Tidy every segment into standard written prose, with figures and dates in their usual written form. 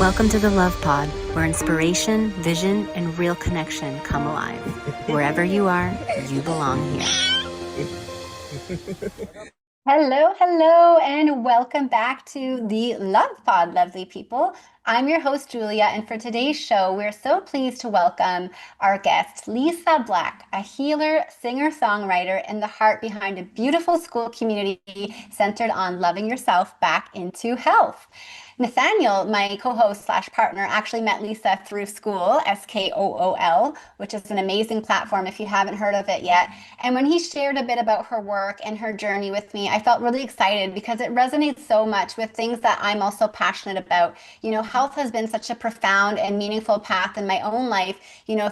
Welcome to the Love Pod, where inspiration, vision, and real connection come alive. Wherever you are, you belong here. Hello, hello, and welcome back to the Love Pod, lovely people. I'm your host, Julia, and for today's show, we're so pleased to welcome our guest, Lisa Black, a healer, singer-songwriter, and the heart behind a beautiful school community centered on loving yourself back into health. Nathaniel, my co-host slash partner, actually met Lisa through school, SKOOL, which is an amazing platform if you haven't heard of it yet. And when he shared a bit about her work and her journey with me, I felt really excited because it resonates so much with things that I'm also passionate about. Health has been such a profound and meaningful path in my own life,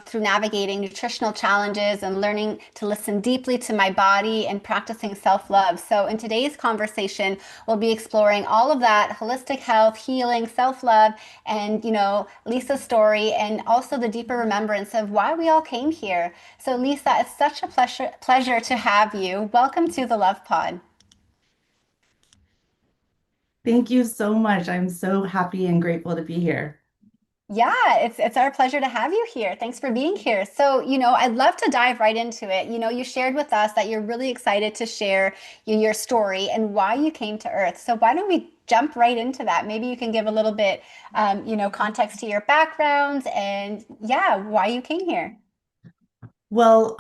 through navigating nutritional challenges and learning to listen deeply to my body and practicing self-love. So in today's conversation, we'll be exploring all of that holistic health, healing, self-love, and, Lisa's story and also the deeper remembrance of why we all came here. So Lisa, it's such a pleasure to have you. Welcome to the Love Pod. Thank you so much. I'm so happy and grateful to be here. Yeah, it's our pleasure to have you here. Thanks for being here. So, I'd love to dive right into it. You shared with us that you're really excited to share your story and why you came to Earth. So why don't we jump right into that? Maybe you can give a little bit, context to your background and yeah, why you came here. Well,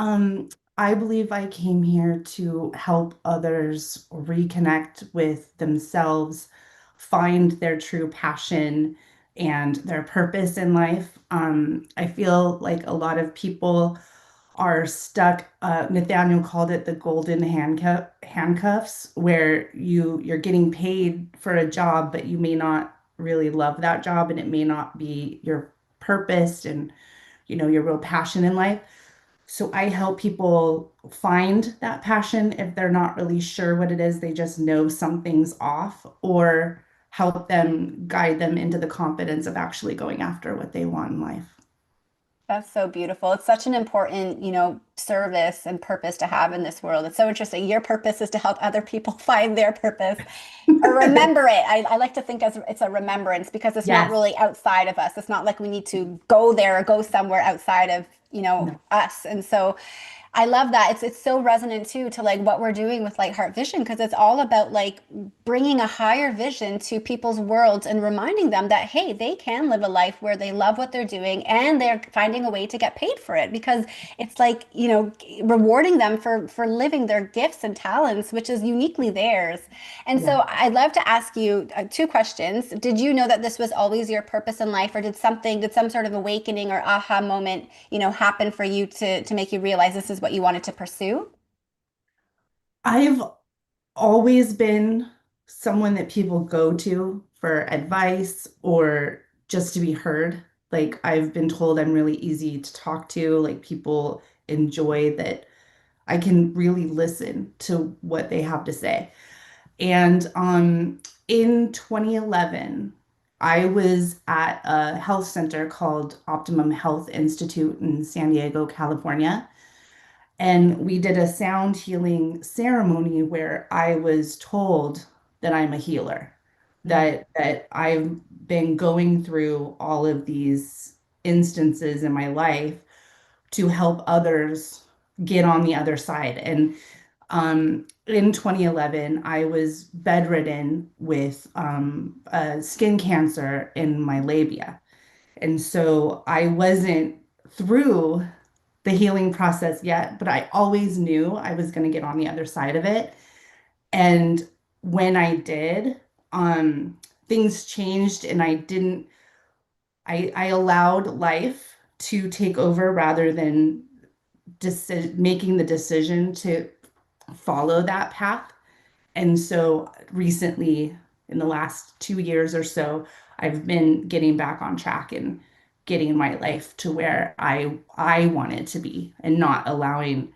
I believe I came here to help others reconnect with themselves, find their true passion and their purpose in life. I feel like a lot of people are stuck. Nathaniel called it the golden handcuffs, where you're getting paid for a job, but you may not really love that job, and it may not be your purpose and your real passion in life. So I help people find that passion if they're not really sure what it is, they just know something's off, or help them guide them into the confidence of actually going after what they want in life. That's so beautiful. It's such an important, service and purpose to have in this world. It's so interesting. Your purpose is to help other people find their purpose or remember it. I like to think as it's a remembrance because it's not Yes. really outside of us. It's not like we need to go there or go somewhere outside of, No. us. And so I love that. It's so resonant too to like what we're doing with like Heart Vision because it's all about like bringing a higher vision to people's worlds and reminding them that hey, they can live a life where they love what they're doing and they're finding a way to get paid for it because it's like, rewarding them for living their gifts and talents, which is uniquely theirs. And Yeah. so I'd love to ask you two questions. Did you know that this was always your purpose in life, or did some sort of awakening or aha moment, happen for you to make you realize this is what you wanted to pursue? I've always been someone that people go to for advice or just to be heard. Like I've been told I'm really easy to talk to, like people enjoy that I can really listen to what they have to say. And in 2011, I was at a health center called Optimum Health Institute in San Diego, California. And we did a sound healing ceremony where I was told that I'm a healer, Mm. that I've been going through all of these instances in my life to help others get on the other side. And in 2011, I was bedridden with skin cancer in my labia. And so I wasn't through the healing process yet, but I always knew I was going to get on the other side of it. And when I did, things changed and I allowed life to take over rather than making the decision to follow that path. And so recently, in the last 2 years or so, I've been getting back on track and getting my life to where I want it to be and not allowing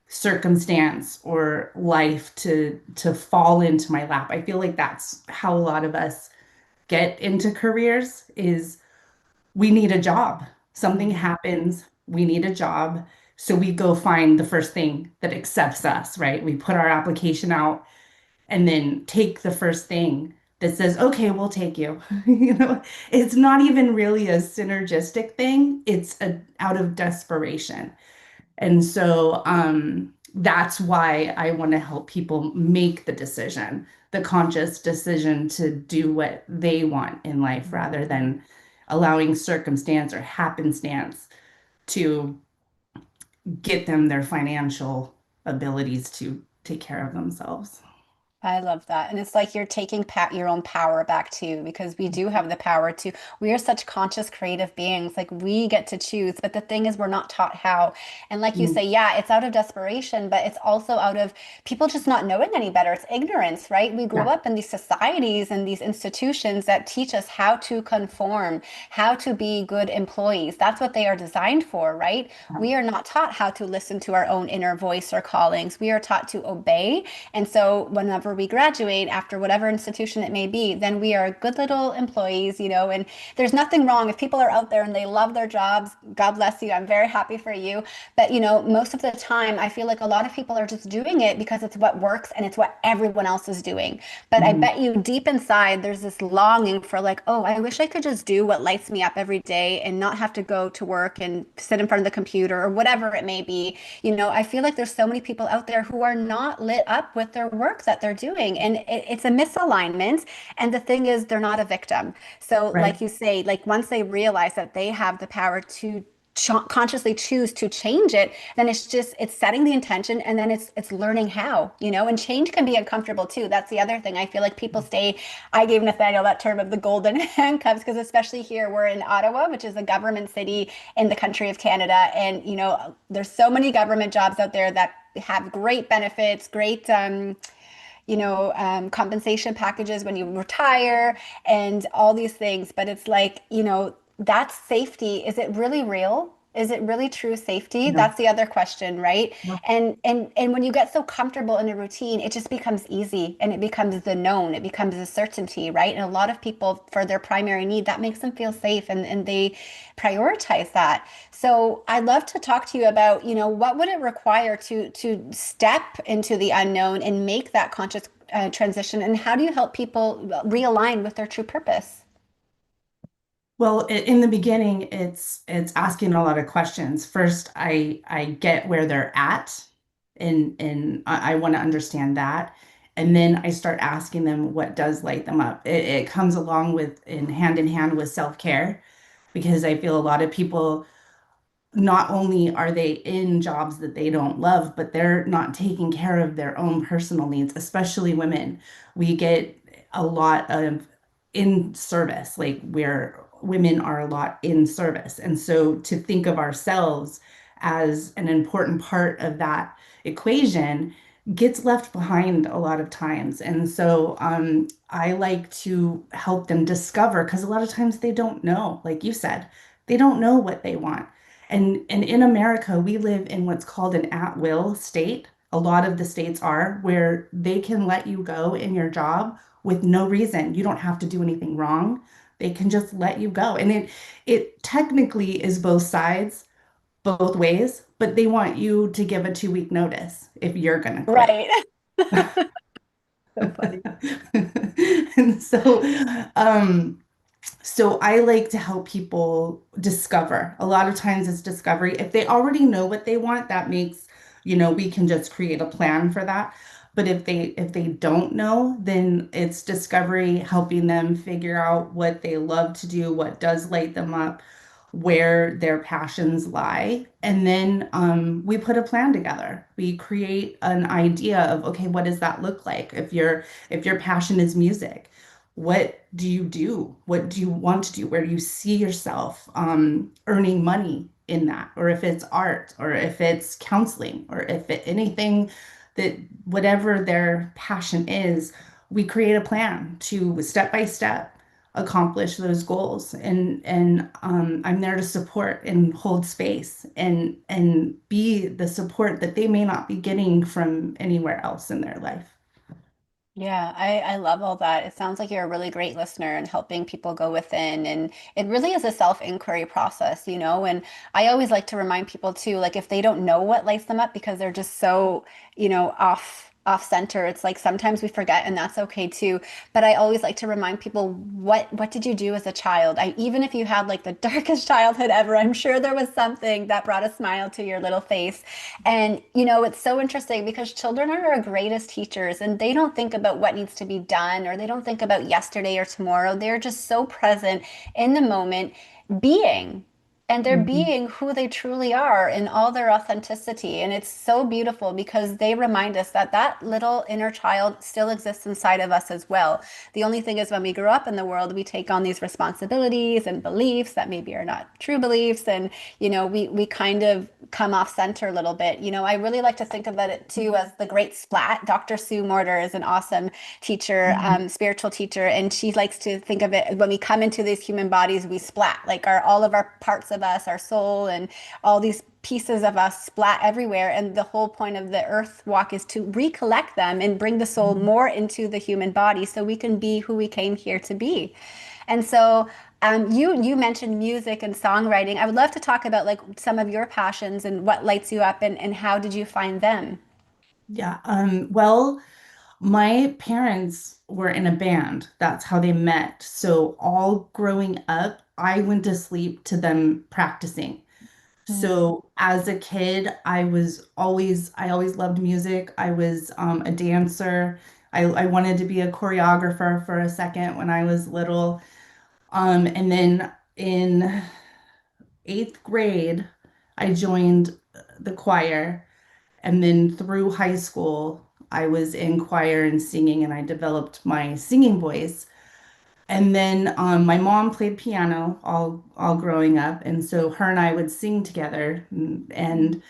circumstance or life to fall into my lap. I feel like that's how a lot of us get into careers is we need a job. Something Mhm. happens, we need a job. So we go find the first thing that accepts us, right? We put our application out and then take the first thing that says, okay, we'll take you. You know, it's not even really a synergistic thing. It's out of desperation. And so that's why I want to help people make the decision, the conscious decision to do what they want in life rather than allowing circumstance or happenstance to get them their financial abilities to take care of themselves. I love that. And it's like you're taking your own power back too, because we do have the power to, we are such conscious, creative beings. Like we get to choose. But the thing is, we're not taught how. And like you say, yeah, it's out of desperation, but it's also out of people just not knowing any better. It's ignorance, right? We grow Yeah. up in these societies and these institutions that teach us how to conform, how to be good employees. That's what they are designed for, right? We are not taught how to listen to our own inner voice or callings. We are taught to obey, and so whenever we graduate after whatever institution it may be, then we are good little employees, and there's nothing wrong if people are out there and they love their jobs. God bless you. I'm very happy for you. But, most of the time, I feel like a lot of people are just doing it because it's what works and it's what everyone else is doing. But I Mhm. bet you deep inside, there's this longing for like, oh, I wish I could just do what lights me up every day and not have to go to work and sit in front of the computer or whatever it may be. I feel like there's so many people out there who are not lit up with their work that they're doing, and it's a misalignment. And the thing is, they're not a victim. So, Right. like you say, like once they realize that they have the power to consciously choose to change it, then it's setting the intention, and then it's learning how, and change can be uncomfortable too. That's the other thing. I feel like people stay, I gave Nathaniel that term of the golden handcuffs, because especially here we're in Ottawa, which is a government city in the country of Canada. And, there's so many government jobs out there that have great benefits, great, compensation packages when you retire and all these things. But it's like, that's safety. Is it really real? Is it really true safety? No. That's the other question, right? No. And when you get so comfortable in a routine, it just becomes easy and it becomes the known, it becomes a certainty, right? And a lot of people, for their primary need, that makes them feel safe, and they prioritize that. So I'd love to talk to you about, what would it require to step into the unknown and make that conscious transition, and how do you help people realign with their true purpose? Well, in the beginning, it's asking a lot of questions. First, I get where they're at, and I want to understand that, and then I start asking them what does light them up. It comes along with in hand with self-care, because I feel a lot of people, not only are they in jobs that they don't love, but they're not taking care of their own personal needs, especially women. We get a lot of in service, like where women are a lot in service. And so to think of ourselves as an important part of that equation gets left behind a lot of times. And so I like to help them discover, because a lot of times they don't know, like you said, they don't know what they want. And in America, we live in what's called an at-will state. A lot of the states are where they can let you go in your job with no reason. You don't have to do anything wrong. They can just let you go. And it technically is both sides, both ways, but they want you to give a 2 week notice if you're gonna quit. Right. So funny. And um, so I like to help people discover. A lot of times it's discovery. If they already know what they want, that makes, we can just create a plan for that. But if they don't know, then it's discovery, helping them figure out what they love to do, what does light them up, where their passions lie. And then we put a plan together. We create an idea of, okay, what does that look like? If your passion is music, what do you do? What do you want to do? Where do you see yourself earning money in that? Or if it's art, or if it's counseling, or if anything that whatever their passion is, we create a plan to step by step accomplish those goals. And I'm there to support and hold space and be the support that they may not be getting from anywhere else in their life. Yeah, I love all that. It sounds like you're a really great listener and helping people go within. And it really is a self-inquiry process, And I always like to remind people too, like if they don't know what lights them up because they're just so, off off center. It's like sometimes we forget, and that's okay too. But I always like to remind people, what did you do as a child? Even if you had like the darkest childhood ever, I'm sure there was something that brought a smile to your little face. And it's so interesting because children are our greatest teachers, and they don't think about what needs to be done, or they don't think about yesterday or tomorrow. They're just so present in the moment, being. And they're Mhm. being who they truly are in all their authenticity. And it's so beautiful because they remind us that that little inner child still exists inside of us as well. The only thing is, when we grow up in the world, we take on these responsibilities and beliefs that maybe are not true beliefs. And, we kind of come off center a little bit. I really like to think about it too as the great splat. Dr. Sue Morter is an awesome teacher, Mhm. spiritual teacher, and she likes to think of it, when we come into these human bodies, we splat, like all of our parts of us, our soul, and all these pieces of us splat everywhere. And the whole point of the earth walk is to recollect them and bring the soul more into the human body so we can be who we came here to be. And so you mentioned music and songwriting. I would love to talk about like some of your passions and what lights you up, and how did you find them? Yeah. Well, my parents were in a band. That's how they met. So all growing up, I went to sleep to them practicing. So as a kid, I always loved music. I was a dancer. I wanted to be a choreographer for a second when I was little. And then in eighth grade, I joined the choir. And then through high school, I was in choir and singing, and I developed my singing voice. And then my mom played piano all growing up, and so her and I would sing together. And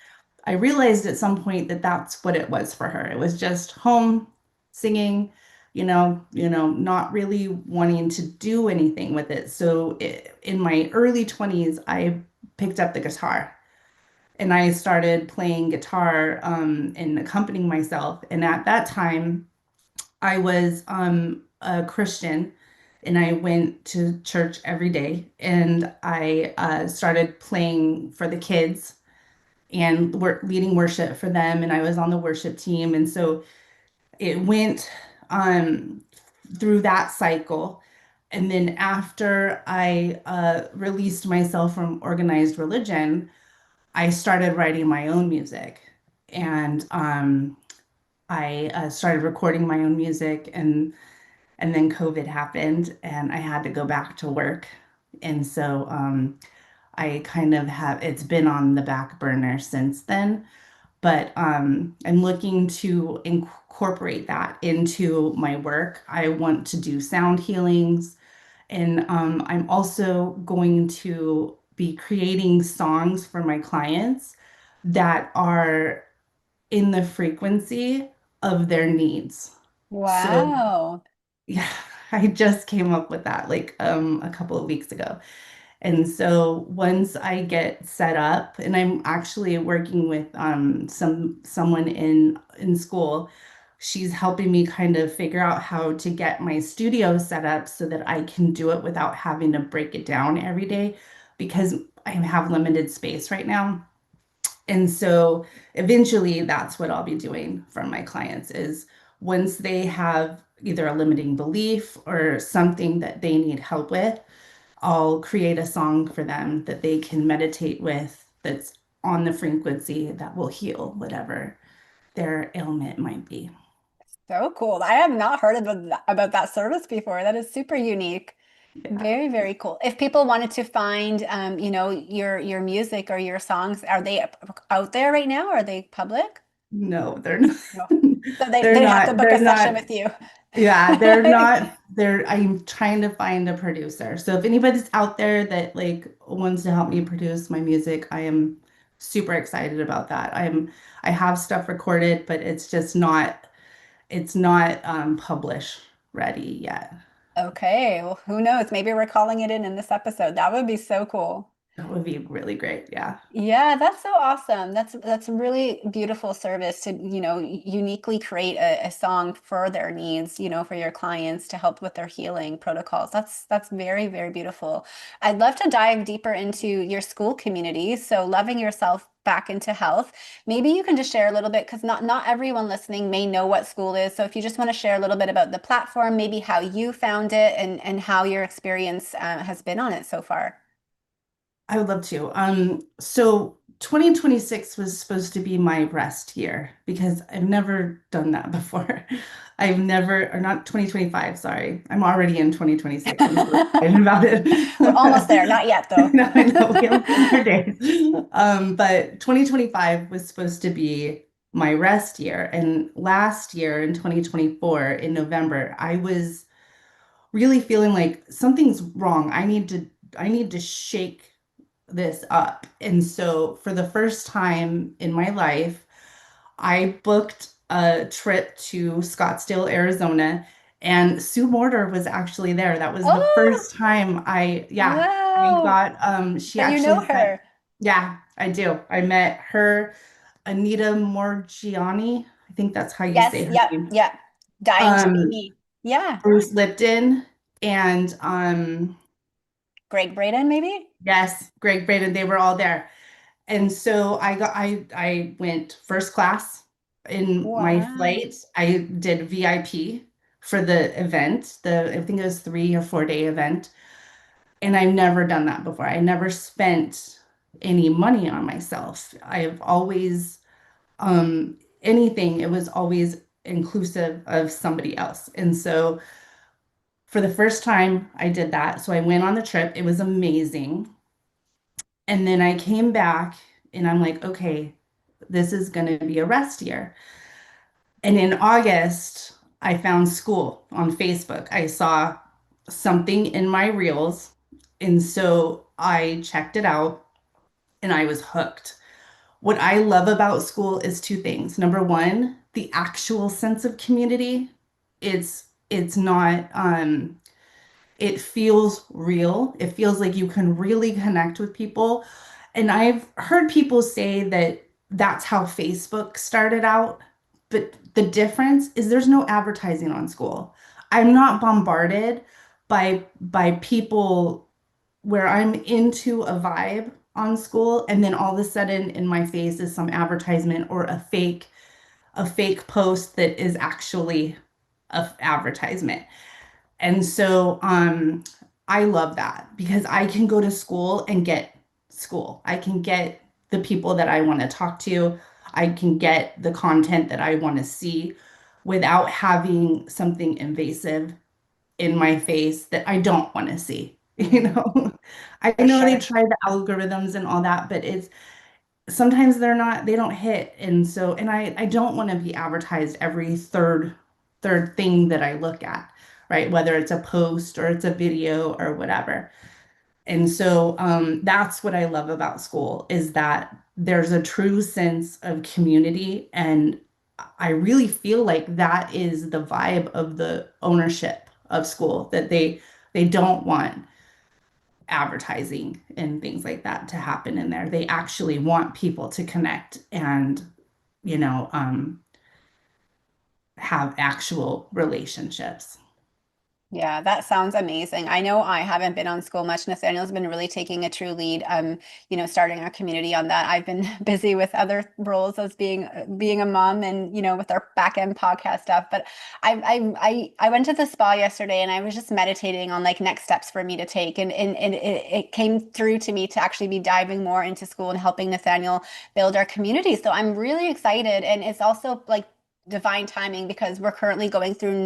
I realized at some point that that's what it was for her. It was just home singing, not really wanting to do anything with it. So in my early 20s, I picked up the guitar and I started playing guitar and accompanying myself. And at that time, I was a Christian and I went to church every day. And I started playing for the kids and leading worship for them. And I was on the worship team. And so it went um, through that cycle. And then after I released myself from organized religion, I started writing my own music. And I started recording my own music. And then COVID happened and I had to go back to work. And so I kind of it's been on the back burner since then. But I'm looking to incorporate that into my work. I want to do sound healings, and I'm also going to be creating songs for my clients that are in the frequency of their needs. So, Wow. yeah, I just came up with that like a couple of weeks ago. And so once I get set up, and I'm actually working with someone in school, she's helping me kind of figure out how to get my studio set up so that I can do it without having to break it down every day because I have limited space right now. And so eventually that's what I'll be doing for my clients is once they have either a limiting belief or something that they need help with, I'll create a song for them that they can meditate with that's on the frequency that will heal whatever their ailment might be. So cool. I have not heard about that service before. That is super unique. Yeah. Very, very cool. If people wanted to find, your music or your songs, are they out there right now? Are they public? No, they're not. No. So they, They're they'd have to not. book They're a session not. with you. Yeah, they're not. They're. I'm trying to find a producer. So if anybody's out there that like wants to help me produce my music, I am super excited about that. I have stuff recorded, but it's just not. It's not publish ready yet. Okay. Well, who knows? Maybe we're calling it in this episode. That would be so cool. That would be really great. Yeah. Yeah, that's so awesome. That's a really beautiful service to, uniquely create a song for their needs, for your clients to help with their healing protocols. That's very, very beautiful. I'd love to dive deeper into your school community. So loving yourself back into health. Maybe you can just share a little bit because not everyone listening may know what school is. So if you just want to share a little bit about the platform, maybe how you found it and how your experience has been on it so far. I would love to. So 2026 was supposed to be my rest year because I've never done that before. I've never, or not 2025, sorry. I'm already in 2026. I'm so excited about We're almost there. it. Not yet, though. No, I know we have 4 more days. But 2025 was supposed to be my rest year. And last year in 2024, in November, I was really feeling like something's wrong. I need to shake this up. And so for the first time in my life, I booked a trip to Scottsdale, Arizona, and Sue Morter was actually there. That was the Oh, first time I wow. got she So you know actually sent, her. yeah, I do. I met her, Anita Morgiani. I think that's how you say Yes, her yep, name. yep. Dying to be Um, me. Yeah. Bruce Lipton and Greg Braden, maybe? yes, Greg Braden, they were all there. And so I went first class in my Wow. flight. I did VIP for the event. I think it was 3 or 4 day event. And I've never done that before. I never spent any money on myself. I've always anything, it was always inclusive of somebody else. And so for the first time I did that. So I went on the trip. It was amazing. And then I came back and I'm like, okay, this is going to be a rest year. And in August, I found school on Facebook. I saw something in my reels. And so I checked it out and I was hooked. What I love about school is two things. Number one, the actual sense of community. It's not it feels real. It feels like you can really connect with people. And I've heard people say that that's how Facebook started out, but the difference is there's no advertising on school. I'm not bombarded by people where I'm into a vibe on school and then all of a sudden in my face is some advertisement or a fake post that is actually a advertisement. And so I love that because I can go to school and get school. I can get the people that I want to talk to. I can get the content that I want to see without having something invasive in my face that I don't want to see. You Mm, know, I for know they sure. try the algorithms and all that, but it's sometimes they don't hit. And so, and I don't want to be advertised every third thing that I look at, right? Whether it's a post or it's a video or whatever. And so that's what I love about school is that there's a true sense of community. And I really feel like that is the vibe of the ownership of school, that they don't want advertising and things like that to happen in there. They actually want people to connect and, you know, have actual relationships. Yeah, that sounds amazing. I know I haven't been on school much. Nathaniel's been really taking a true lead, starting our community on that. I've been busy with other roles as being a mom and, with our back end podcast stuff. But I went to the spa yesterday and I was just meditating on like next steps for me to take. And it came through to me to actually be diving more into school and helping Nathaniel build our community. So I'm really excited. And it's also like divine timing because we're currently going through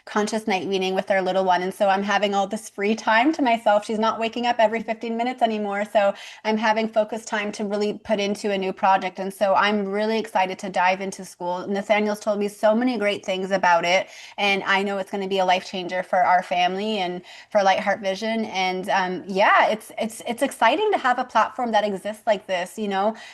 conscious night weaning with our little one. And so I'm having all this free time to myself. She's not waking up every 15 minutes anymore. So I'm having focused time to really put into a new project. And so I'm really excited to dive into school. Nathaniel's told me so many great things about it. And I know it's going to be a life changer for our family and for Light Heart Vision. And yeah, it's exciting to have a platform that exists like this,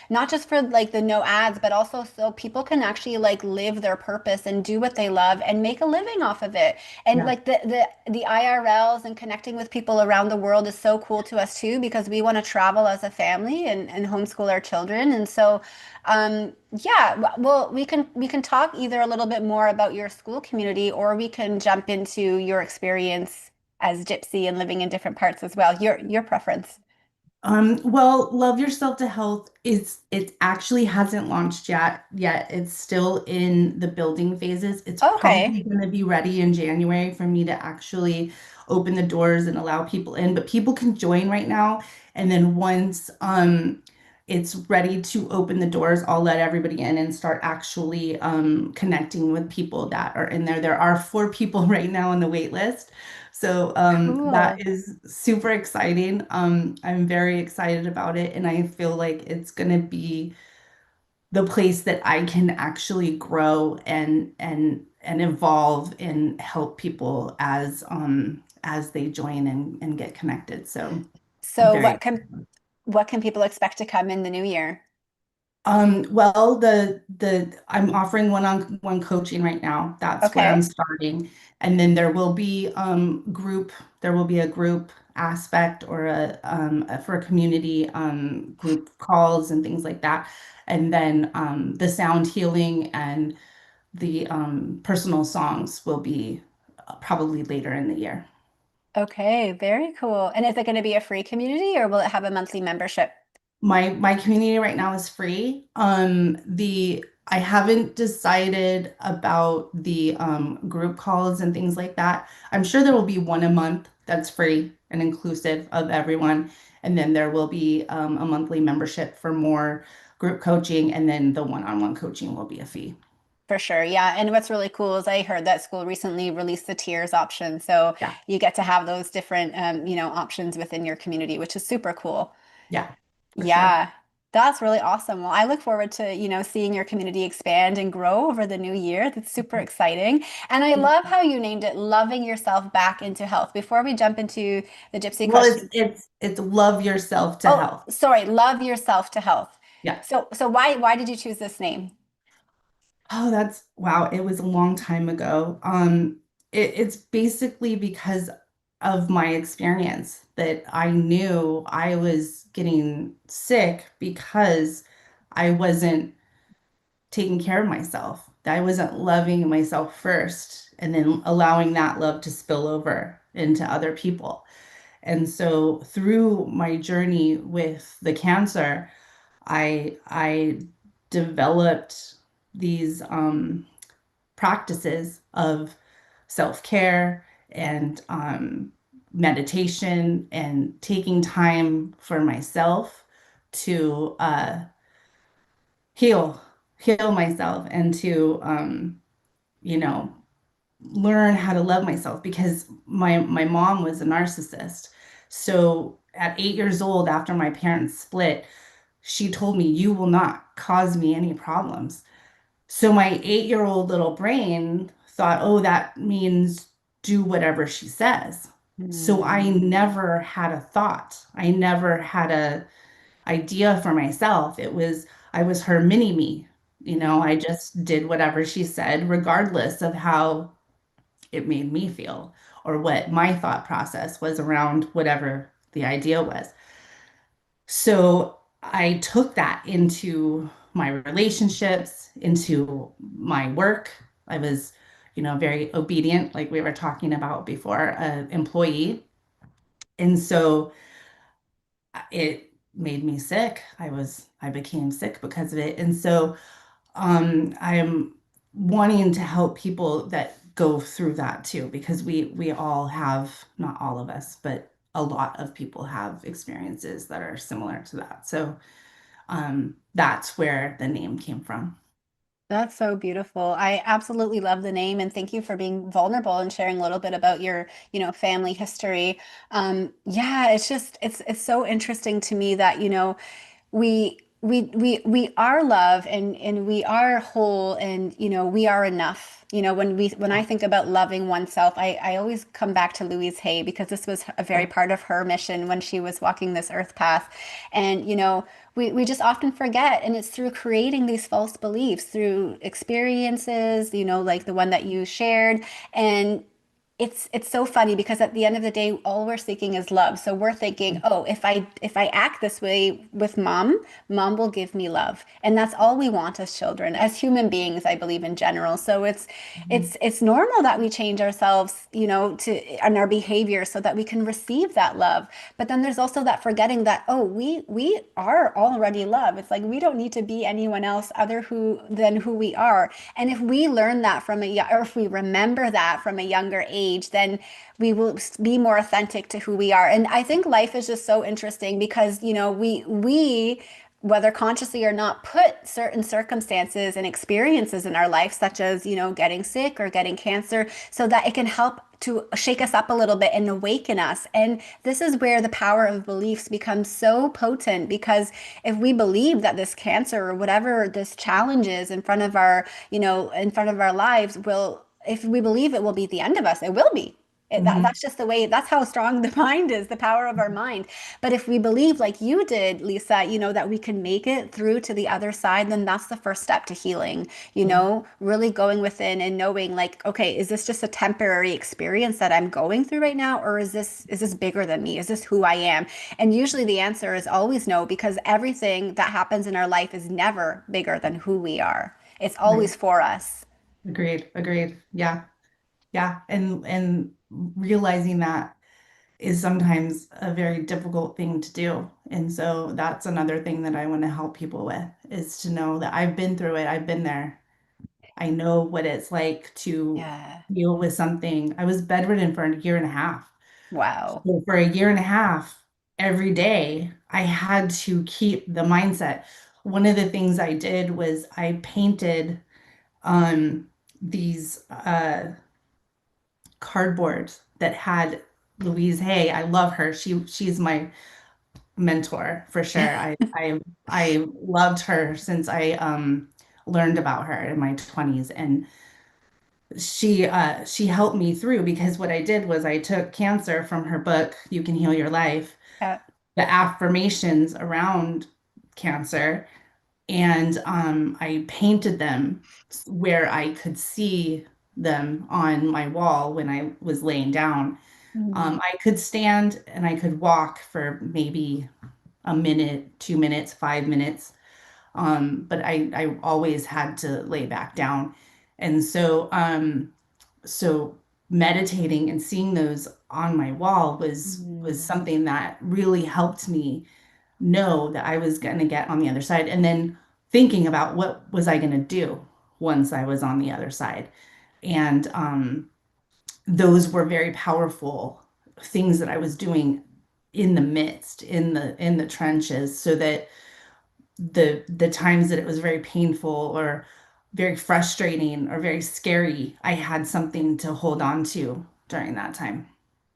not just for like the no ads, but also so people can actually like live their purpose and do what they love and make a living off of it. And Yeah. like the IRLs and connecting with people around the world is so cool to us too, because we want to travel as a family and homeschool our children. And so yeah, well, we can talk either a little bit more about your school community, or we can jump into your experience as Gypsy and living in different parts as well. Your preference. Well, Love Yourself to Health is it actually hasn't launched yet. It's still in the building phases. It's Okay. probably going to be ready in January for me to actually open the doors and allow people in, but people can join right now. And then once it's ready to open the doors, I'll let everybody in and start actually connecting with people that are in there. There are 4 people right now on the wait list. So that Cool. is super exciting. I'm very excited about it, and I feel like it's going to be the place that I can actually grow and evolve and help people as they join and get connected. So I'm So very what can people expect to come in the new year? Well, the I'm offering one-on-one coaching right now. That's where I'm Okay. starting. And then there will be a group aspect or for a community group calls and things like that. And then the sound healing and the personal songs will be probably later in the year. Okay, very cool. And is it going to be a free community, or will it have a monthly membership? My community right now is free. The I haven't decided about the group calls and things like that. I'm sure there will be one a month that's free and inclusive of everyone, and then there will be a monthly membership for more group coaching, and then the one-on-one coaching will be a fee. For sure. Yeah. And what's really cool is I heard that school recently released the tiers option. So Yeah, you get to have those different, options within your community, which is super cool. yeah, for sure. Yeah. That's really awesome. Well, I look forward to, seeing your community expand and grow over the new year. That's super exciting. And I love how you named it Loving Yourself Back into Health. Before we jump into the gypsy Well, it's question. it's it's love yourself to Oh, health. sorry, Love Yourself to Health. Yeah. So why did you choose this name? Oh, that's wow. It was a long time ago. It's basically because of my experience that I knew I was getting sick because I wasn't taking care of myself. That I wasn't loving myself first and then allowing that love to spill over into other people. And so through my journey with the cancer, I developed these practices of self-care and meditation and taking time for myself to heal heal myself and to you know learn how to love myself because my mom was a narcissist. So at 8 years old, after my parents split, she told me, "You will not cause me any problems." So my 8-year-old little brain thought, oh, that means do whatever she says. So I Hmm. never had a thought. I never had a idea for myself. I was her mini me. I just did whatever she said, regardless of how it made me feel or what my thought process was around whatever the idea was. So I took that into my relationships, into my work. I was, very obedient, like we were talking about before, an employee. And so it made me sick. I became sick because of it. And so I'm wanting to help people that go through that too, because we all have, not all of us, but a lot of people have experiences that are similar to that. So that's where the name came from. That's so beautiful. I absolutely love the name, and thank you for being vulnerable and sharing a little bit about your, family history. Yeah, it's just it's so interesting to me that, we we are love, and we are whole, and we are enough. When I think about loving oneself, I always come back to Louise Hay, because this was a very part of her mission when she was walking this earth path. And we just often forget, and it's through creating these false beliefs through experiences, like the one that you shared. And it's so funny, because at the end of the day, all we're seeking is love. So we're thinking, oh, if I act this way with mom will give me love. And that's all we want as children, as human beings, I believe, in general. So Mhm. it's normal that we change ourselves, to and our behavior, so that we can receive that love. But then there's also that forgetting that, oh, we are already love. It's like we don't need to be anyone else other who than who we are. And if we learn that or if we remember that from a younger age, then we will be more authentic to who we are. And I think life is just so interesting, because we whether consciously or not, put certain circumstances and experiences in our life, such as, getting sick or getting cancer, so that it can help to shake us up a little bit and awaken us. And this is where the power of beliefs becomes so potent, because if we believe that this cancer or whatever this challenge is in front of our lives will, if we believe it will be the end of us, it will be. Mhm. That's just the way, that's how strong the mind is, the power of our mind. But if we believe, like you did, Lisa, that we can make it through to the other side, then that's the first step to healing, Yeah. really going within and knowing, like, okay, is this just a temporary experience that I'm going through right now? Or is this bigger than me? Is this who I am? And usually the answer is always no, because everything that happens in our life is never bigger than who we are. It's Right. always for us. Agreed. Agreed. Yeah. Yeah. And realizing that is sometimes a very difficult thing to do. And so that's another thing that I want to help people with, is to know that I've been through it. I've been there. I know what it's like to Yeah. deal with something. I was bedridden for a year and a half. Wow. So for a year and a half, every day, I had to keep the mindset. One of the things I did was I painted these cardboard that had Louise Hay. I love her. She's my mentor for sure. I loved her since I learned about her in my 20s, and she helped me through, because what I did was I took cancer from her book, You Can Heal Your Life, Yeah. the affirmations around cancer, and I painted them where I could see them on my wall when I was laying down. Mm. I could stand and I could walk for maybe a minute, 2 minutes, 5 minutes. But I always had to lay back down. And so meditating and seeing those on my wall was Mm. something that really helped me know that I was going to get on the other side. And then thinking about what was I going to do once I was on the other side. And those were very powerful things that I was doing in the midst, in the trenches, so that the times that it was very painful or very frustrating or very scary, I had something to hold on to during that time.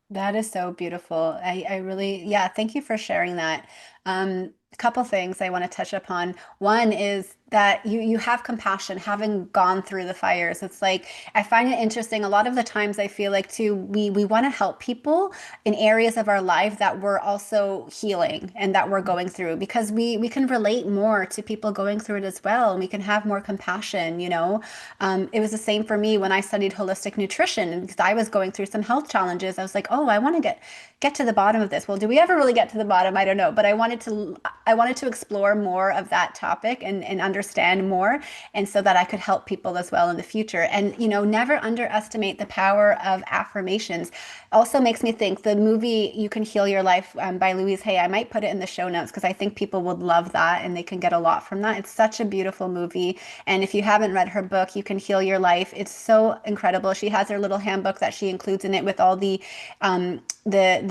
That is so beautiful. I really, yeah, thank you for sharing that. A couple things I want to touch upon. One is that you have compassion, having gone through the fires. It's like I find it interesting. A lot of the times I feel like too, we want to help people in areas of our life that we're also healing and that we're going through, because we can relate more to people going through it as well, and we can have more compassion. It was the same for me when I studied holistic nutrition, because I was going through some health challenges. I was like, oh, I want to get to the bottom of this. Well, do we ever really get to the bottom? I don't know, but I wanted to explore more of that topic and understand more, and so that I could help people as well in the future. And never underestimate the power of affirmations. Also makes me think the movie You Can Heal Your Life, by Louise Hay. I might put it in the show notes, because I think people would love that and they can get a lot from that. It's such a beautiful movie. And if you haven't read her book, You Can Heal Your Life, it's so incredible. She has her little handbook that she includes in it with all the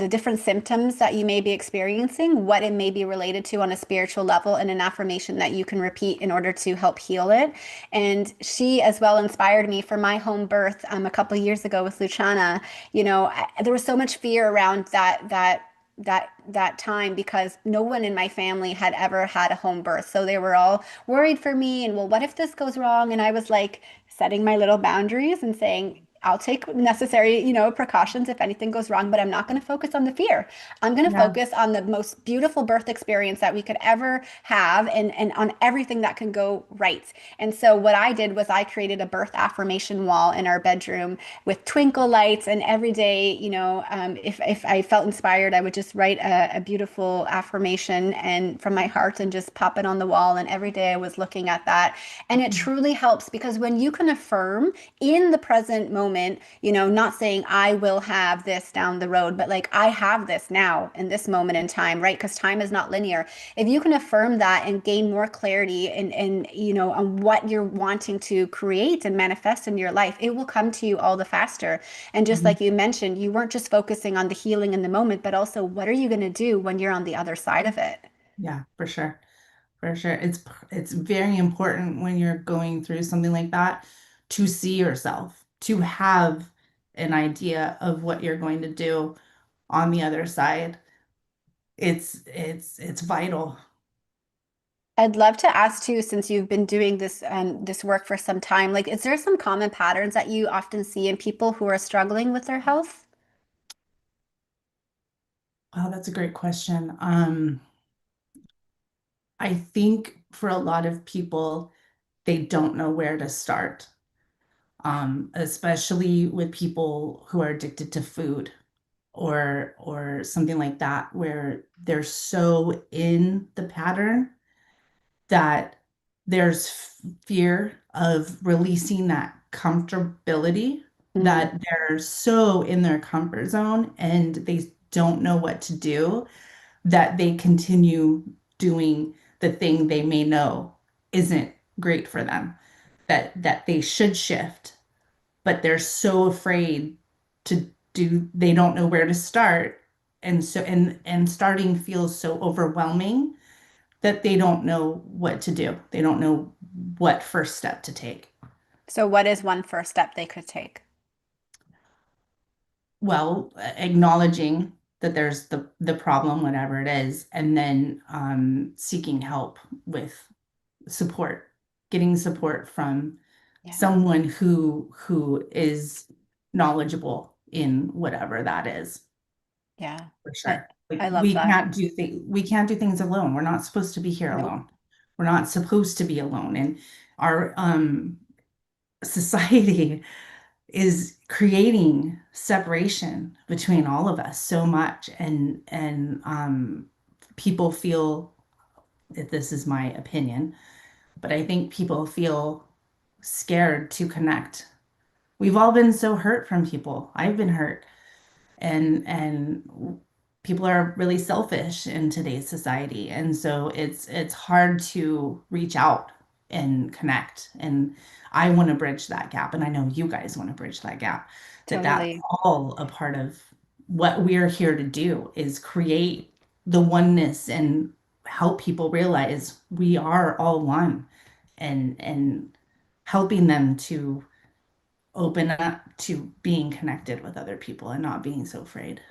different symptoms that you may be experiencing, what it may be related to on a spiritual level, and an affirmation that you can repeat in order to help heal it. And she as well inspired me for my home birth a couple of years ago with Luciana. There was so much fear around that that time because no one in my family had ever had a home birth. So they were all worried for me and, well, what if this goes wrong? And I was like setting my little boundaries and saying, I'll take necessary, precautions if anything goes wrong, but I'm not going to focus on the fear. I'm going to Yeah. focus on the most beautiful birth experience that we could ever have and on everything that can go right. And so what I did was I created a birth affirmation wall in our bedroom with twinkle lights. And every day, if I felt inspired, I would just write a beautiful affirmation and from my heart and just pop it on the wall. And every day I was looking at that. And it truly helps because when you can affirm in the present moment, not saying I will have this down the road, but like I have this now in this moment in time, right? Because time is not linear. If you can affirm that and gain more clarity and on what you're wanting to create and manifest in your life, it will come to you all the faster. And just Mhm. like you mentioned, you weren't just focusing on the healing in the moment, but also what are you going to do when you're on the other side of it? Yeah, for sure. For sure. It's very important when you're going through something like that to see yourself, to have an idea of what you're going to do on the other side. It's vital. I'd love to ask too, since you've been doing this work for some time, like, is there some common patterns that you often see in people who are struggling with their health? Wow, that's a great question. I think for a lot of people, they don't know where to start, especially with people who are addicted to food or something like that, where they're so in the pattern that there's fear of releasing that comfortability, Mm. that they're so in their comfort zone and they don't know what to do, that they continue doing the thing they may know isn't great for them, that they should shift, but they're so afraid to do, they don't know where to start. And so and starting feels so overwhelming that they don't know what to do. They don't know what first step to take. So, what is one first step they could take? Well, acknowledging that there's the problem, whatever it is, and then seeking help with support, getting support from Yeah, someone who is knowledgeable in whatever that is, yeah. for I, sure. Like I love that. we can't do things alone. We're not supposed to be here Nope, alone. We're not supposed to be alone. And our society is creating separation between all of us so much, and people feel that, this is my opinion, but I think people feel scared to connect. We've all been so hurt from people. I've been hurt, and people are really selfish in today's society, and so it's hard to reach out and connect. And I want to bridge that gap, and I know you guys want to bridge that gap, that's totally. all a part of what we're here to do, is create the oneness and help people realize we are all one, and helping them to open up to being connected with other people and not being so afraid.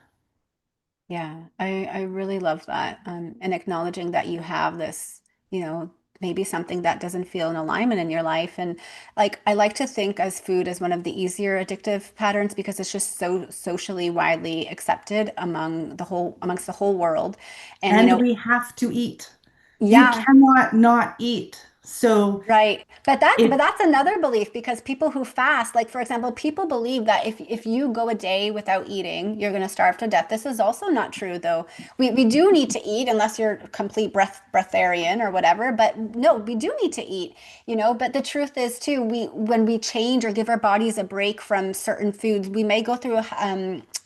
Yeah, I really love that. And acknowledging that you have this, you know, maybe something that doesn't feel in alignment in your life. And like I like to think as food as one of the easier addictive patterns because it's just so socially widely accepted amongst the whole world. And And we have to eat. You yeah. cannot not eat. So Right. But it, that's another belief because people who fast, like for example, people believe that if you go a day without eating, you're going to starve to death. This is also not true though. We do need to eat unless you're a complete breatharian or whatever, but no, we do need to eat, but the truth is too, we when we change or give our bodies a break from certain foods, we may go through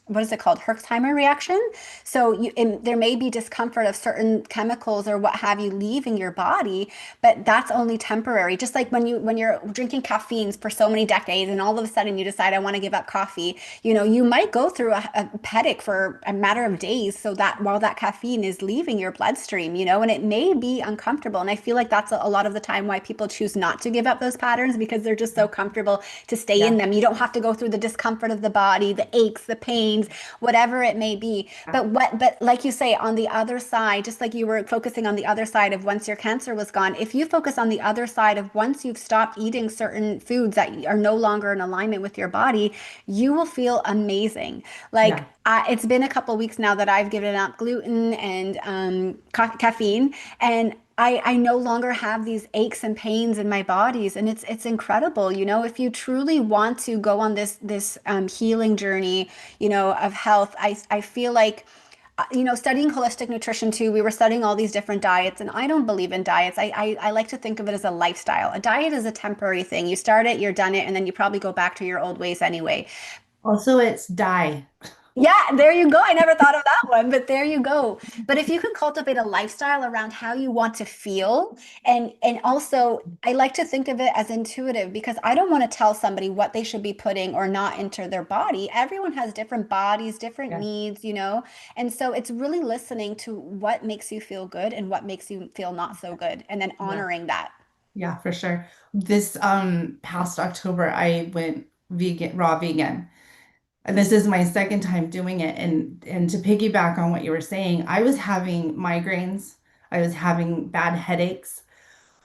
what is it called? Herxheimer reaction. So there may be discomfort of certain chemicals or what have you leaving your body, but that's only temporary. Just like when you're drinking caffeines for so many decades and all of a sudden you decide I want to give up coffee, you might go through a headache for a matter of days so that while that caffeine is leaving your bloodstream, and it may be uncomfortable. And I feel like that's a lot of the time why people choose not to give up those patterns because they're just so comfortable to stay in yeah, them. You don't have to go through the discomfort of the body, the aches, the pain, pains, whatever it may be. But like you say, on the other side, just like you were focusing on the other side of once your cancer was gone, if you focus on the other side of once you've stopped eating certain foods that are no longer in alignment with your body, you will feel amazing. Like Yeah. it's been a couple weeks now that I've given up gluten and caffeine, and I no longer have these aches and pains in my bodies, and it's incredible. If you truly want to go on this healing journey, of health, I feel like studying holistic nutrition too, we were studying all these different diets, and I don't believe in diets. I like to think of it as a lifestyle. A diet is a temporary thing. You start it, you're done it, and then you probably go back to your old ways anyway. Also, it's die. Yeah, there you go. I never thought of that one, but there you go. But if you can cultivate a lifestyle around how you want to feel, and also I like to think of it as intuitive, because I don't want to tell somebody what they should be putting or not into their body. Everyone has different bodies, different Yeah. needs. And so it's really listening to what makes you feel good and what makes you feel not so good, and then Yeah. honoring that. Yeah, for sure. This past October I went vegan, raw vegan. And this is my second time doing it. And to piggyback on what you were saying, I was having migraines. I was having bad headaches.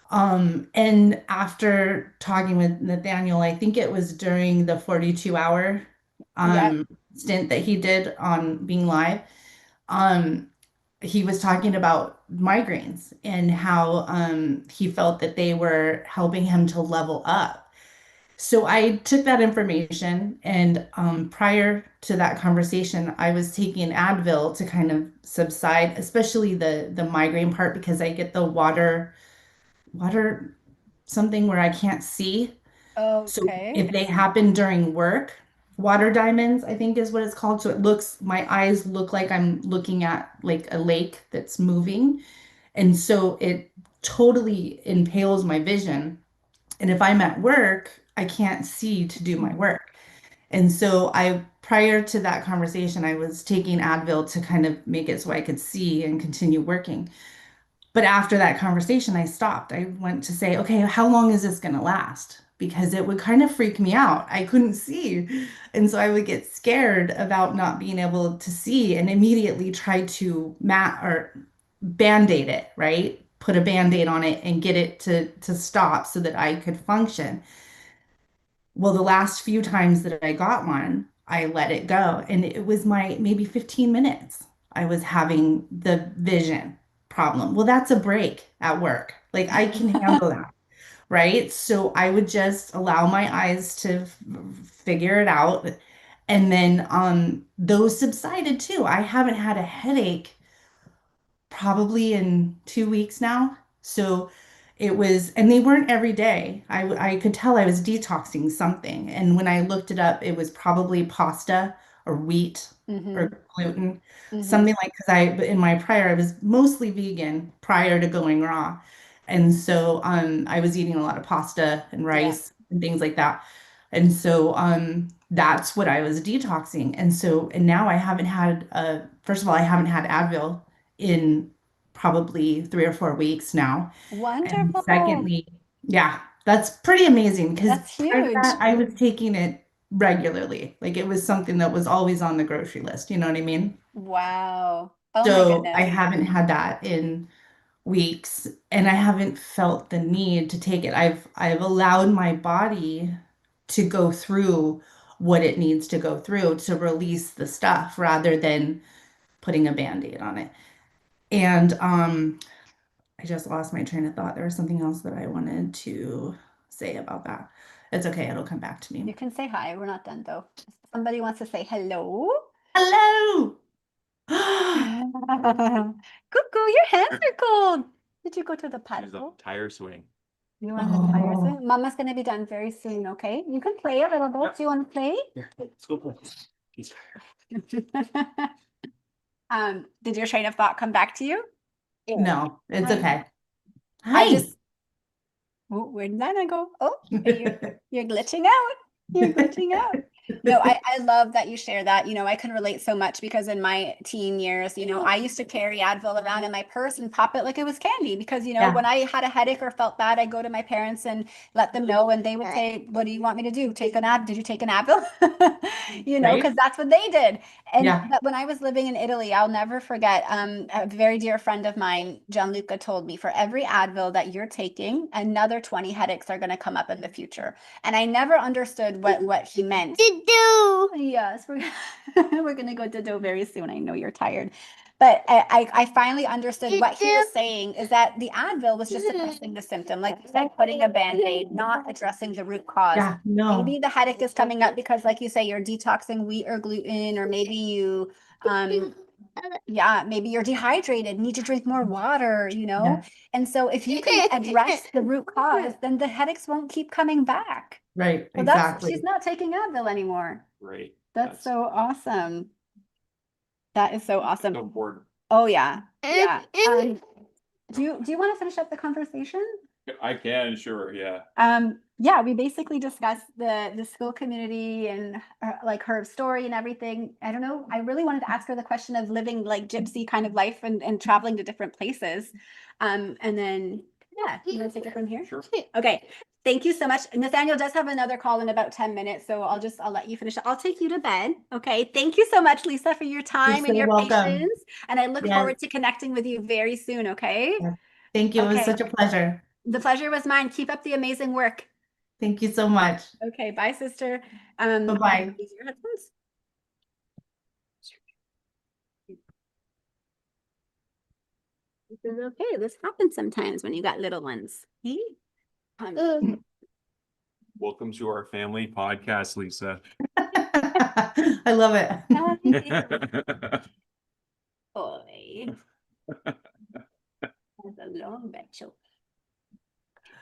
And after talking with Nathaniel, I think it was during the 42-hour Yep. stint that he did on being live. Um, he was talking about migraines and how he felt that they were helping him to level up. So I took that information, and prior to that conversation, I was taking Advil to kind of subside, especially the migraine part, because I get the water something where I can't see. So Okay. if they happen during work, water diamonds, I think is what it's called. So my eyes look like I'm looking at like a lake that's moving. And so it totally impales my vision. And if I'm at work, I can't see to do my work. And so prior to that conversation, I was taking Advil to kind of make it so I could see and continue working. But after that conversation, I stopped. I went to say, okay, how long is this going to last? Because it would kind of freak me out. I couldn't see. And so I would get scared about not being able to see and immediately try to mat or band-aid it, right? Put a band-aid on it and get it to stop so that I could function. Well, the last few times that I got one, I let it go. And it was my maybe 15 minutes. I was having the vision problem. Well, that's a break at work. Like I can handle that, right? So I would just allow my eyes to figure it out. And then those subsided too. I haven't had a headache probably in 2 weeks now. So it was, and they weren't every day. I could tell I was detoxing something. And when I looked it up, it was probably pasta or wheat or Mm-hmm. gluten, Mm-hmm. something like, but in my prior, I was mostly vegan prior to going raw. And so I was eating a lot of pasta and Yeah. rice and things like that. And so that's what I was detoxing. And now I haven't had first of all, I haven't had Advil in probably 3 or 4 weeks now. And Wonderful. secondly, yeah, that's pretty amazing because That's prior to huge. that, I was taking it regularly. Like it was something that was always on the grocery list. You know what I mean? Wow. Oh my So I goodness. haven't had that in weeks, and I haven't felt the need to take it. I've allowed my body to go through what it needs to go through to release the stuff rather than putting a band-aid on it. And I just lost my train of thought. There was something else that I wanted to say about that. It's okay, it'll come back to me. You can say hi. We're not done though. Somebody wants to say hello. Hello! Cuckoo, your hands are cold. Did you go to the Use the patio? tire swing. You want the tires Oh, in? Mama's gonna be done very soon, okay? You can play a little bit. Yep. Do you want to play? Here, let's go play. He's Did your train of thought come back to you? no, it's I okay. I Hi. just oh, where did that go? Oh, you're glitching out. You're glitching out. No, I love that you share that. I can relate so much because in my teen years, I used to carry Advil around in my purse and pop it like it was candy because, Yeah, when I had a headache or felt bad, I'd go to my parents and let them know, and they would say, "What do you want me to do? Take an Ad? Did you take an Advil?" right? Because that's what they did. And Yeah, that when I was living in Italy, I'll never forget, a very dear friend of mine, Gianluca, told me, for every Advil that you're taking, another 20 headaches are going to come up in the future. And I never understood what he meant. Dido. Yes, we're gonna go Dido very soon. I know you're tired. But I finally understood what he was saying is that the Advil was just addressing the symptom, like you said, putting a band-aid, not addressing the root cause. yeah, no, Maybe the headache is coming up because, like you say, you're detoxing wheat or gluten, or maybe you yeah, maybe you're dehydrated, need to drink more water. yeah, And so if you can address the root cause, then the headaches won't keep coming back. right, So she's exactly. not taking Advil anymore. Right. That's so awesome. That is so awesome. so important. Oh yeah. Yeah. Do you want to finish up the conversation? I can, sure, yeah. Yeah, we basically discussed the school community and like her story and everything. I don't know. I really wanted to ask her the question of living like gypsy kind of life and traveling to different places. And then yeah, you want to take it from here? Sure. Okay. Thank you so much. Nathaniel does have another call in about 10 minutes, so I'll let you finish. I'll take you to bed. Okay. Thank you so much, Lisa, for your You're time so and your welcome. patience. And I look Yes, forward to connecting with you very soon. Okay. yes. Thank you. It was Okay. such a pleasure. The pleasure was mine. Keep up the amazing work. Thank you so much. Okay, bye, sister. Bye-bye. Use your headphones. This is okay. This happens sometimes when you got little ones. Hey? Welcome to our family podcast, Lisa. I love it. Boy. That's a long bed show.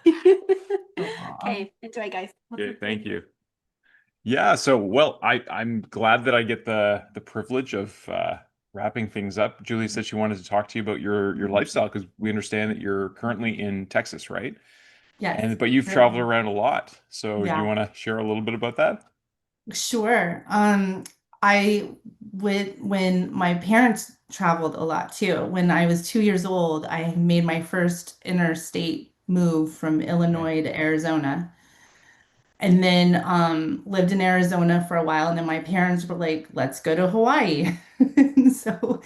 Aw. Okay, enjoy, guys. Okay, thank you. Yeah, so well, I'm glad that I get the privilege of wrapping things up. Julie said she wanted to talk to you about your lifestyle because we understand that you're currently in Texas, right? Yes. But you've traveled around a lot. So do you Yeah, want to share a little bit about that? sure. I would when my parents traveled a lot too. When I was 2 years old, I made my first interstate move from Okay. Illinois to Arizona. And then lived in Arizona for a while. And then my parents were like, let's go to Hawaii. So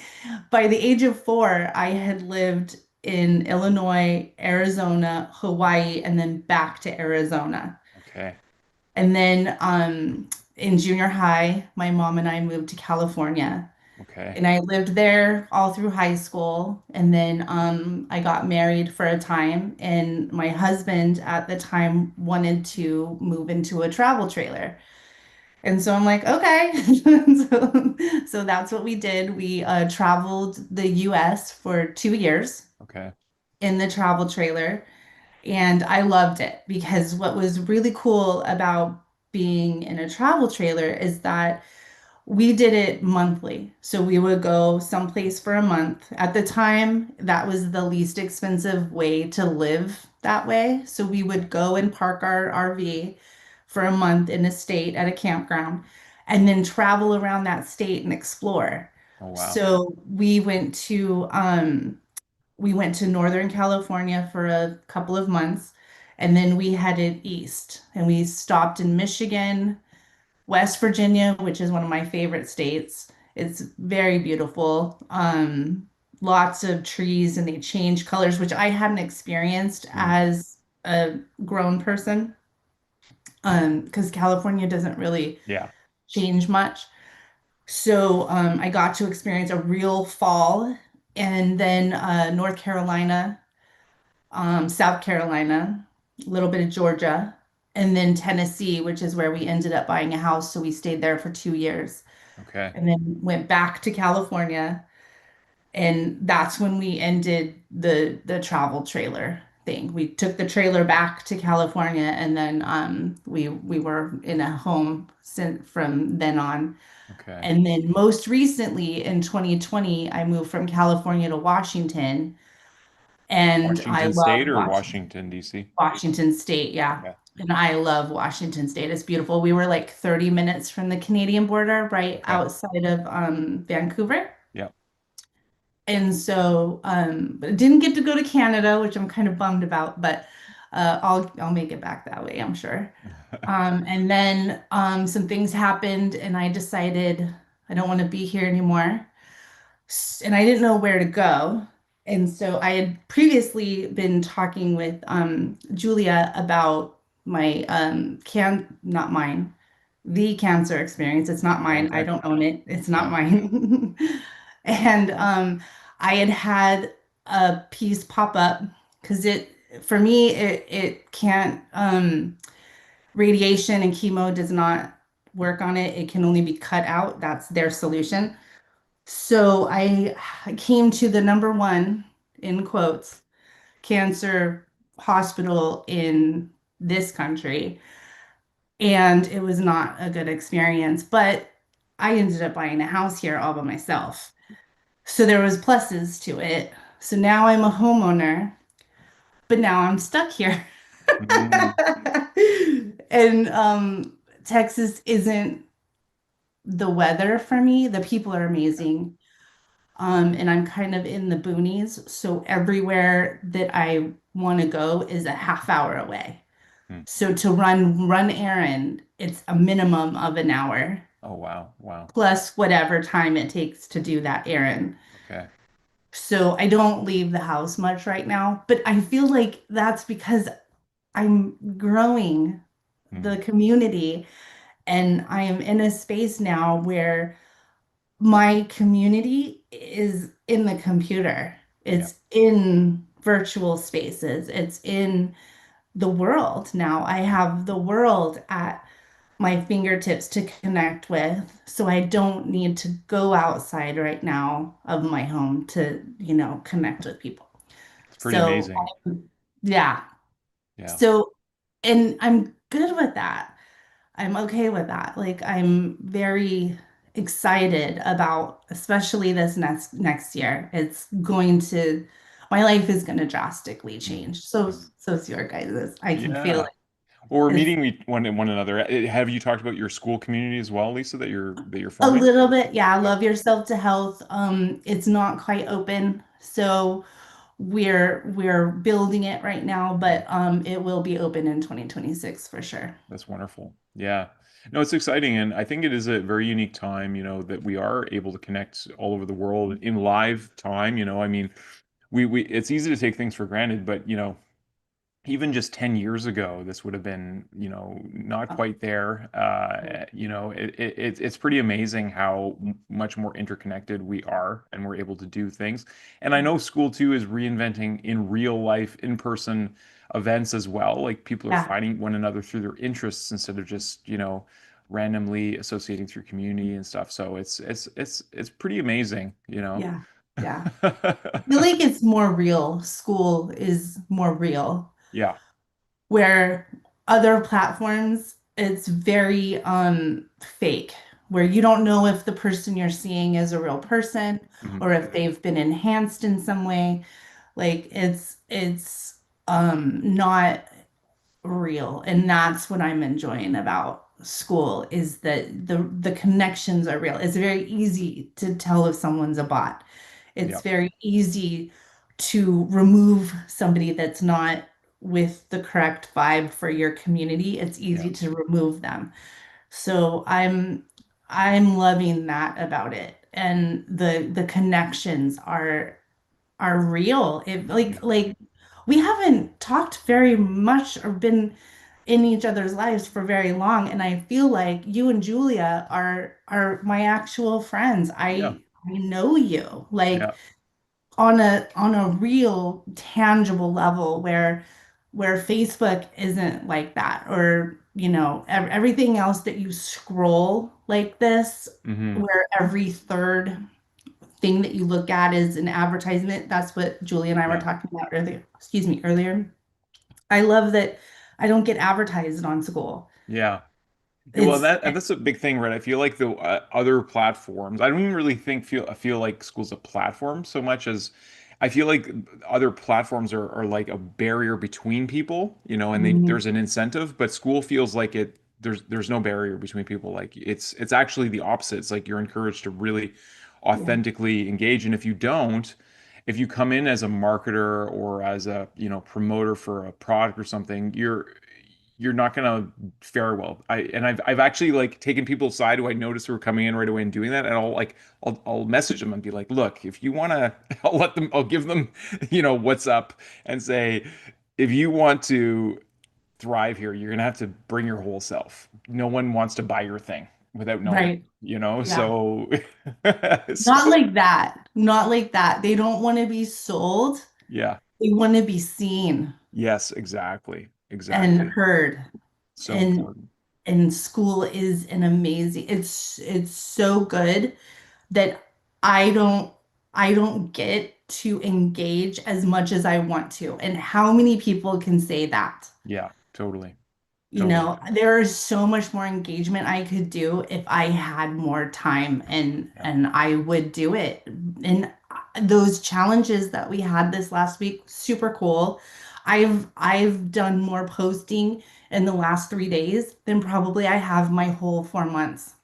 by the age of 4, I had lived in Illinois, Arizona, Hawaii, and then back to Arizona. Okay. And then in junior high, my mom and I moved to California. Okay. And I lived there all through high school. And then I got married for a time. And my husband at the time wanted to move into a travel trailer. And so I'm like, okay. So that's what we did. We traveled the US for 2 years Okay. in the travel trailer. And I loved it because what was really cool about being in a travel trailer is that we did it monthly. So we would go someplace for a month. At the time, that was the least expensive way to live that way. So we would go and park our RV for a month in a state at a campground and then travel around that state and explore. Oh, wow. So we went to Northern California for a couple of months and then we headed east and we stopped in Michigan, West Virginia, which is one of my favorite states. It's very beautiful. Lots of trees and they change colors, which I hadn't experienced Mm. as a grown person. Because California doesn't really Yeah. change much. So I got to experience a real fall. And then North Carolina, South Carolina, a little bit of Georgia, and then Tennessee, which is where we ended up buying a house. So we stayed there for 2 years Okay. and then went back to California. And that's when we ended the travel trailer thing. We took the trailer back to California and then we were in a home since from then on. Okay. And then most recently in 2020, I moved from California to Washington And I Washington love State or Washington. Washington, D.C.? Washington State, yeah. Okay. And I love Washington State. It's beautiful. We were like 30 minutes from the Canadian border, right Okay. outside of Vancouver. Yeah. And so but didn't get to go to Canada, which I'm kind of bummed about, but I'll make it back that way, I'm sure. And then some things happened and I decided I don't want to be here anymore. And I didn't know where to go. And so I had previously been talking with Julia about my not mine, the cancer experience. It's not mine. I Okay. don't own it. It's not Yeah. mine. And I had had a piece pop up because it for me it can't radiation and chemo does not work on it. It can only be cut out. That's their solution. So I came to the number one, in quotes, cancer hospital in this country, and it was not a good experience. But I ended up buying a house here all by myself. So there was pluses to it. So now I'm a homeowner, but now I'm stuck here. Mm, And Texas isn't the weather for me. The people are amazing. And I'm kind of in the boonies, so everywhere that I want to go is a half hour away. mm. So to run errand, it's a minimum of an hour Oh, wow. Wow. plus whatever time it takes to do that errand. Okay. So I don't leave the house much right now, but I feel like that's because I'm growing the Mm, community and I am in a space now where my community is in the computer. yeah. It's in virtual spaces. It's in the world now. I have the world at my fingertips to connect with. So I don't need to go outside right now of my home to, connect with people. It's pretty So, amazing. yeah. Yeah. So, and I'm good with that. I'm okay with that. Like I'm very excited about especially this next year. It's going to my life is going to drastically Mm, change. So mm. so's your guys's. I can feel Yeah. it. Well, we're It's meeting one another. Have you talked about your school community as well, Lisa, that you're a forming? little bit, yeah, Yeah. love yourself to health. It's not quite open. So we're building it right now, but it will be open in 2026 for sure. That's wonderful. Yeah. No, it's exciting. And I think it is a very unique time, that we are able to connect all over the world in live time. I mean, it's easy to take things for granted, but, even just 10 years ago, this would have been, not quite there. It's pretty amazing how much more interconnected we are and we're able to do things. And I know school too is reinventing in real life, in-person events as well. Like people are Yeah, finding one another through their interests instead of just, randomly associating through community and stuff. So it's pretty amazing. yeah, yeah. I feel like it's more real. School is more real, Yeah. where other platforms, it's very fake, where you don't know if the person you're seeing is a real person Mhm. or if they've been enhanced in some way. Like it's not real. And that's what I'm enjoying about school is that the connections are real. It's very easy to tell if someone's a bot. It's Yeah. very easy to remove somebody that's not with the correct vibe for your community. It's Yeah. easy to remove them. So I'm loving that about it. And the connections are real. It Yeah. like we haven't talked very much or been in each other's lives for very long, and I feel like you and Julia are my actual friends. Yeah. I know you like Yeah. on a real tangible level where Facebook isn't like that or everything else that you scroll like this Hmm. where every third thing that you look at is an advertisement. That's what Julie and I were Yeah. talking about earlier. Excuse me, earlier. I love that I don't get advertised on school. Yeah. Yeah, well, It's that's a big thing, right? I feel like the other platforms, I don't even really think feel like school's a platform so much as I feel like other platforms are like a barrier between people, and Mhm. there's an incentive, but school feels like there's no barrier between people. Like it's actually the opposite. It's like you're encouraged to really Yeah. authentically engage. And if you come in as a marketer or as a, promoter for a product or something, you're not gonna fare well. I've actually like taken people aside who I noticed who were coming in right away and doing that, and I'll message them and be like, look, if you wanna, I'll give them, what's up and say, if you want to thrive here, you're gonna have to bring your whole self. No one wants to buy your thing without knowing, Right. Yeah. so Not so like that. Not like that. They don't want to be sold. yeah. They want to be seen Yes, exactly. and Exactly. heard. So And important. school is an amazing, it's so good that I don't I don't get to engage as much as I want to. And how many people can say that? Yeah, totally. You Totally. know, there is so much more engagement I could do if I had more time, Yeah. and I would do it. And those challenges that we had this last week, super cool. I've done more posting in the last 3 days than probably I have my whole 4 months.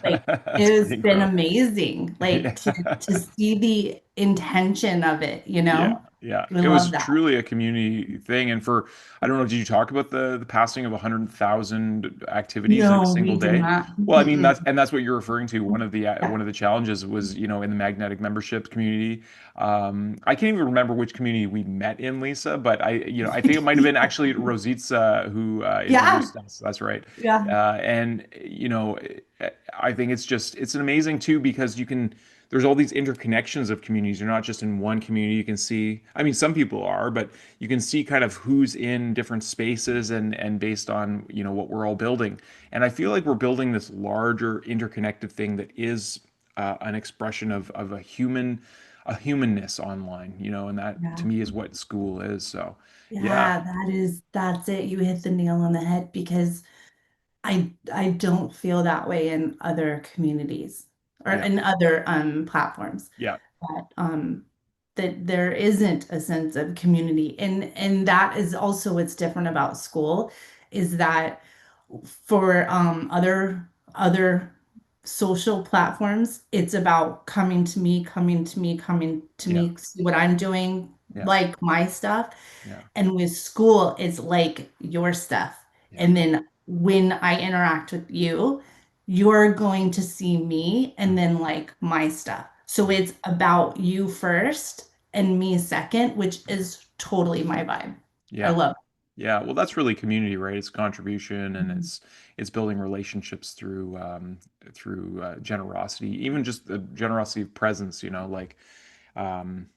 Like, That's it pretty has been incredible. amazing, like to Yeah. see the intention of it, you Yeah, know? yeah. I It was love that. truly a community thing. And I don't know, did you talk about the passing of 100,000 activities in a No, we single did day? not. Well, I mean, Mm-mm. that's what you're referring to. Yeah. One of the challenges was, in the magnetic membership community. I can't even remember which community we met in, Lisa, but I think it might have been actually Rositza who Yeah. introduced us. That's right. Yeah. And I think it's an amazing too because there's all these interconnections of communities. You're not just in one community. You can see, I mean, some people are, but you can see kind of who's in different spaces and based on, what we're all building. And I feel like we're building this larger interconnected thing that is an expression of a humanness online, and that to Yeah. me is what school is. So, yeah, Yeah, that's it. You hit the nail on the head because I don't feel that way in other communities or yeah, in other platforms. yeah, That there isn't a sense of community. And that is also what's different about school is that for other social platforms, it's about coming to me, coming to me, coming to yeah, me, see what I'm doing, yeah, like my stuff. yeah, And with school, it's like your stuff. yeah, And then when I interact with you, you're going to see me and mm, then like my stuff. So yeah. it's about you first and me second, which is totally my vibe. I Yeah. love Yeah, well, that's really community, right? It's contribution and it. it's building relationships through generosity, even just the generosity of presence, like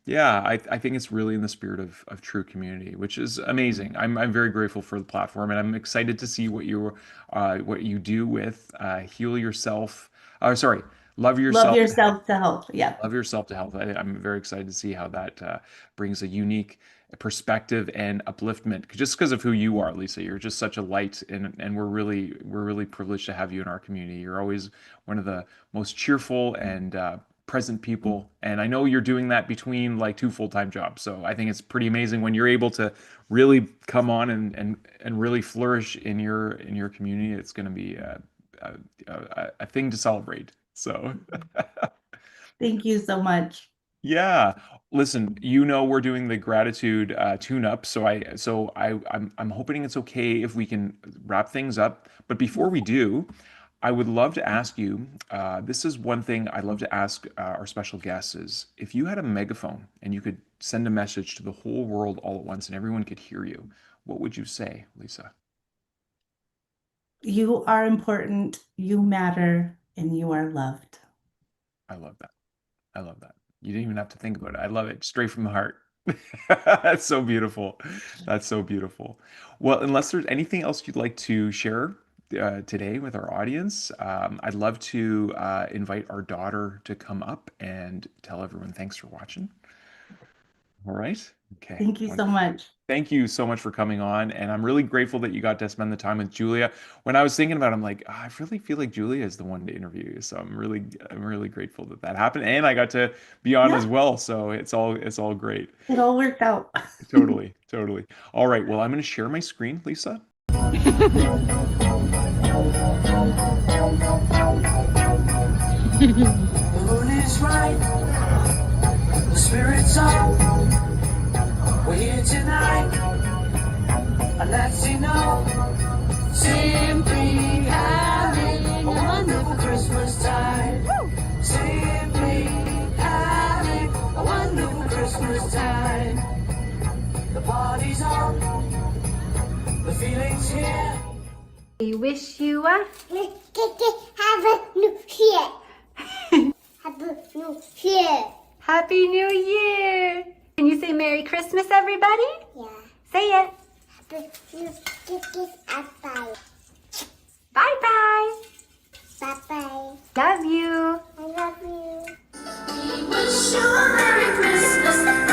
yeah, I think it's really in the spirit of true community, which is amazing. I'm very grateful for the platform, and I'm excited to see what you do with heal yourself. Sorry, love Love yourself to health. yourself to health. Yeah. Love yourself to health. I'm very excited to see how that brings a unique perspective and upliftment. Just because of who you are, Lisa, you're just such a light, and we're really privileged to have you in our community. You're always one of the most cheerful and present people, and I know you're doing that between like two full-time jobs. So I think it's pretty amazing when you're able to really come on and really flourish in your community. It's going to be a thing to celebrate. So. Thank you so much. Yeah. Listen, we're doing the gratitude tune up, so I'm hoping it's okay if we can wrap things up. But before we do, I would love to ask you, this is one thing I love to ask our special guests is if you had a megaphone and you could send a message to the whole world all at once and everyone could hear you, what would you say, Lisa? You are important, you matter, and you are loved. I love that. I love that. You didn't even have to think about it. I love it. Straight from the heart. That's so beautiful. That's so beautiful. Well, unless there's anything else you'd like to share today with our audience, I'd love to invite our daughter to come up and tell everyone thanks for watching. All right. Okay. Thank you so much. Thank you so much for coming on. And I'm really grateful that you got to spend the time with Julia. When I was thinking about it, I'm like, "Oh, I really feel like Julia is the one to interview you." So I'm really grateful that that happened. And I got to be on as Yeah, well. So it's all great. it all worked out. Totally, totally. All right. Well, I'm going to share my screen, Lisa. The moon is right, the spirit's up. We're here tonight, and let's you know, simply having a wonderful Christmas time. Simply having a wonderful Christmas time. The party's on, the feeling's here. We wish you a Have a new year. Have a new year. Happy New Year! Can you say Merry Christmas, everybody? Yeah. Say it. Have a new bye. Bye-bye. Bye-bye. Love you. I love you. We wish you a Merry Christmas